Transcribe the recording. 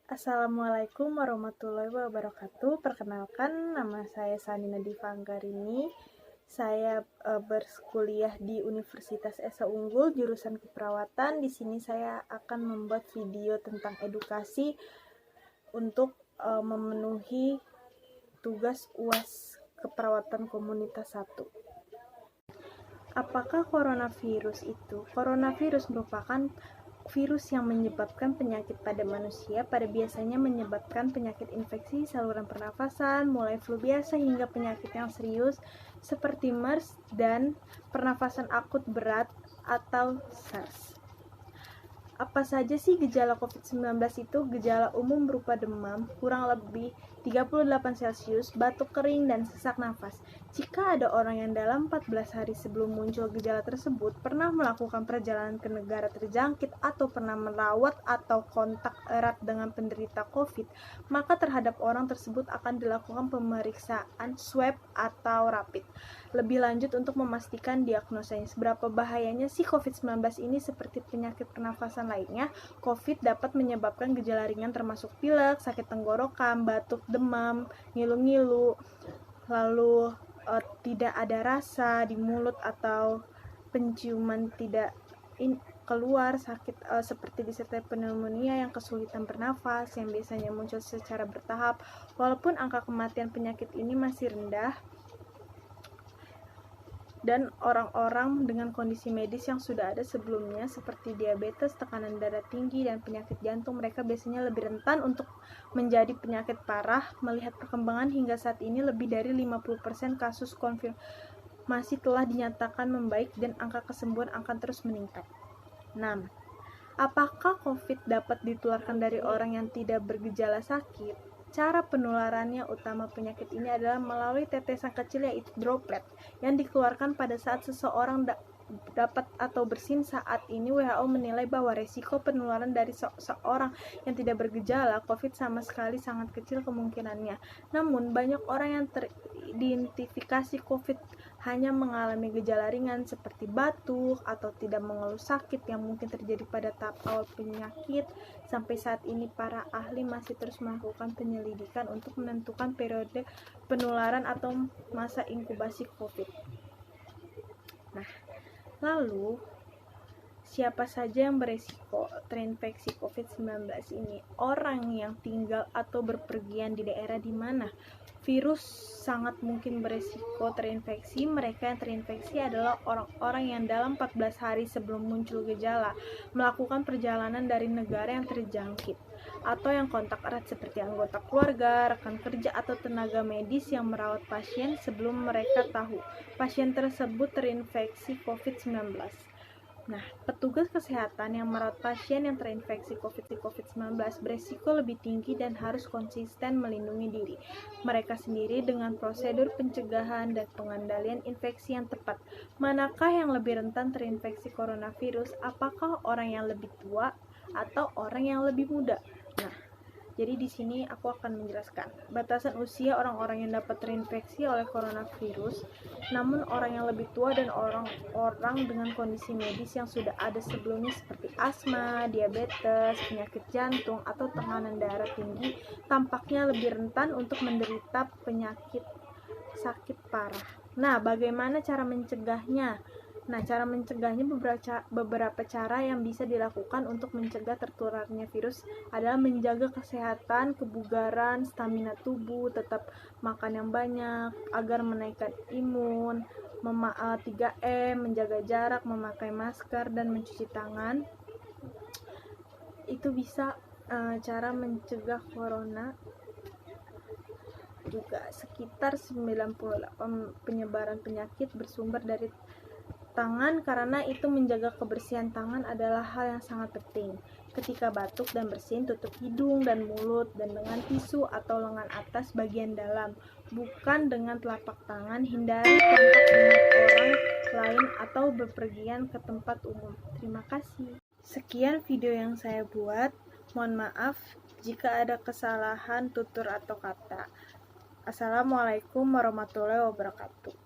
Assalamualaikum warahmatullahi wabarakatuh. Perkenalkan, nama saya Sanina Diva Anggarini. Saya berkuliah di Universitas Esa Unggul, jurusan keperawatan. Di sini saya akan membuat video tentang edukasi untuk memenuhi tugas UAS Keperawatan Komunitas 1. Apakah coronavirus itu? Coronavirus merupakan virus yang menyebabkan penyakit pada manusia, pada biasanya menyebabkan penyakit infeksi saluran pernafasan, mulai flu biasa hingga penyakit yang serius seperti MERS dan pernafasan akut berat atau SARS. Apa saja sih gejala COVID-19 itu? Gejala umum berupa demam, kurang lebih 38 Celcius, batuk kering, dan sesak nafas. Jika ada orang yang dalam 14 hari sebelum muncul gejala tersebut pernah melakukan perjalanan ke negara terjangkit atau pernah merawat atau kontak erat dengan penderita COVID, maka terhadap orang tersebut akan dilakukan pemeriksaan swab atau rapid. Lebih lanjut untuk memastikan diagnosanya. Seberapa bahayanya sih COVID-19 ini? Seperti penyakit pernafasan lainnya, COVID dapat menyebabkan gejala ringan termasuk pilek, sakit tenggorokan, batuk, demam, ngilu-ngilu, lalu tidak ada rasa di mulut atau penciuman tidak keluar, sakit seperti disertai pneumonia yang kesulitan bernafas yang biasanya muncul secara bertahap. Walaupun angka kematian penyakit ini masih rendah, dan orang-orang dengan kondisi medis yang sudah ada sebelumnya seperti diabetes, tekanan darah tinggi, dan penyakit jantung, mereka biasanya lebih rentan untuk menjadi penyakit parah. Melihat perkembangan hingga saat ini, lebih dari 50% kasus konfirmasi telah dinyatakan membaik dan angka kesembuhan akan terus meningkat. 6. Apakah COVID dapat ditularkan dari orang yang tidak bergejala sakit? Cara penularannya utama penyakit ini adalah melalui tetesan kecil yaitu droplet yang dikeluarkan pada saat seseorang dapat atau bersin. Saat ini WHO menilai bahwa resiko penularan dari seorang yang tidak bergejala COVID sama sekali sangat kecil kemungkinannya. Namun banyak orang yang teridentifikasi COVID hanya mengalami gejala ringan seperti batuk atau tidak mengeluh sakit yang mungkin terjadi pada tahap awal penyakit. Sampai saat ini para ahli masih terus melakukan penyelidikan untuk menentukan periode penularan atau masa inkubasi COVID. Nah, lalu siapa saja yang beresiko terinfeksi COVID-19 ini? Orang yang tinggal atau berpergian di daerah di mana virus sangat mungkin beresiko terinfeksi. Mereka yang terinfeksi adalah orang-orang yang dalam 14 hari sebelum muncul gejala melakukan perjalanan dari negara yang terjangkit, atau yang kontak erat seperti anggota keluarga, rekan kerja, atau tenaga medis yang merawat pasien sebelum mereka tahu pasien tersebut terinfeksi COVID-19. Nah, petugas kesehatan yang merawat pasien yang terinfeksi COVID-19 beresiko lebih tinggi dan harus konsisten melindungi diri mereka sendiri dengan prosedur pencegahan dan pengendalian infeksi yang tepat. Manakah yang lebih rentan terinfeksi coronavirus? Apakah orang yang lebih tua atau orang yang lebih muda? Nah, jadi di sini aku akan menjelaskan batasan usia orang-orang yang dapat terinfeksi oleh coronavirus. Namun orang yang lebih tua dan orang-orang dengan kondisi medis yang sudah ada sebelumnya seperti asma, diabetes, penyakit jantung, atau tekanan darah tinggi tampaknya lebih rentan untuk menderita penyakit sakit parah. Nah, bagaimana cara mencegahnya? Nah, cara mencegahnya beberapa cara yang bisa dilakukan untuk mencegah tertularnya virus adalah menjaga kesehatan, kebugaran, stamina tubuh, tetap makan yang banyak agar menaikkan imun, 3M, menjaga jarak, memakai masker, dan mencuci tangan. Itu bisa cara mencegah corona. Juga sekitar 98% penyebaran penyakit bersumber dari tangan, karena itu menjaga kebersihan tangan adalah hal yang sangat penting. Ketika batuk dan bersin, tutup hidung dan mulut dan dengan tisu atau lengan atas bagian dalam, bukan dengan telapak tangan. Hindari kontak dengan orang lain atau bepergian ke tempat umum. Terima kasih. Sekian video yang saya buat. Mohon maaf jika ada kesalahan tutur atau kata. Assalamualaikum warahmatullahi wabarakatuh.